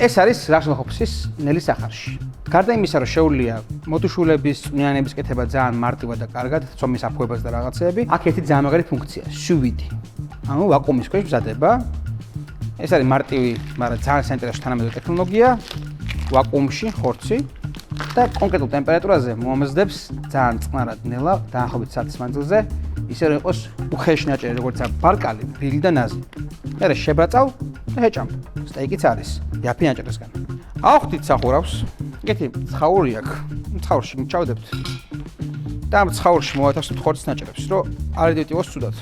ეს არის რაშნახოფსის ნელი სახარში. გარდა იმისა, რომ შეუძლია მოტუშულების, წვნიანების კეთება ძალიან მარტივად და კარგად, ცომის აფუებაც და რაღაცეები, აქ ერთი ძალიან მაგარი ფუნქცია, სუვიდი. ანუ ვაკუუმის ქვეშ მზადება. ეს არის მარტივი, მაგრამ ძალიან საინტერესო თანამედროვე ტექნოლოგია, ვაკუუმში ხორცი და კონკრეტულ ტემპერატურაზე მომზადებს ძალიან წყნარად ნელა, დაახლოებით საათის მანძილზე, ისე რომ იყოს უხეში ნაჭერი, როგორც ბარკალი, ბილი და ნაზი. მერე შებრაწავ და ჰეჭამ. სტეიკიც არის, იაფი ნაჭრისგან. ავხდით სახურავს. ეგეთი ცხაური აქვს. ცხაურში ჩავდებთ. და ამ ცხაურში მოვათავსებთ ხორცის ნაჭრებს, რომ არ იდივტივოს ცუდად.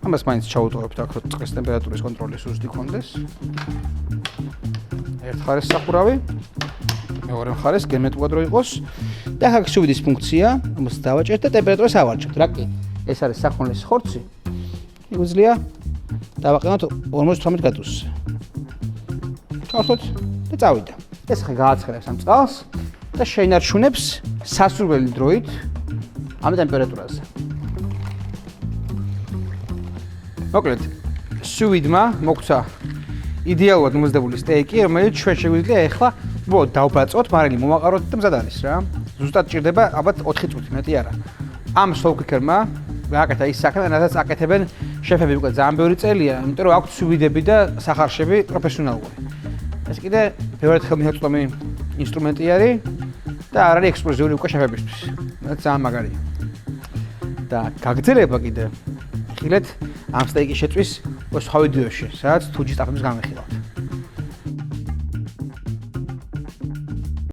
ამას მაინც ჩაუტოვებთ აქ, რომ წყლის ტემპერატურის კონტროლი სუსტი ქონდეს. ერთ ხარეს სახურავი, მეორე მხარეს გერმეტულად რო იყოს და აქ სუვიდის ფუნქცია, ამას დავაჭერთ და ტემპერატურას ავარჩევთ. რა კი, ეს არის საქონლის ხორცი. შეგვიძლია დავაყენოთ 58 გრადუსზე. ჩავსვათ და წავიდა. ეს ხა გააცხელებს ამ წყალს და შეინარჩუნებს სასურველი დროით ამ ტემპერატურაზე. მოკლედ, სუვიდმა მოგვცა იდეალურად მომზადებული სტეიკი, რომელიც ჩვენ შეგვიძლია ეხლა უბრალოდ დავბაწოთ, მარილი მომაყაროთ და მზად არის რა. ზუსტად ჭირდება ალბათ 4 წუთი, მეტი არა. ამ სოლკიკერმა გააკეთა ის საქმე, რასაც აკეთებენ შეფები უკვე ძალიან ბევრი წელია, იმიტომ რომ აქვთ სუვიდები და სახარშები პროფესიონალური. ეს კიდე ბევრად ხელმისაწვდომი ინსტრუმენტი არის და არ არის ექსკლუზიური უკვე შეფებისთვის. რაც ძალიან მაგარია. და გაგრძელება კიდე ხილეთ ამ სტეიკის შეწვის სხვა ვიდეოში, სადაც თუჯის ტაფებს განვიხილავთ.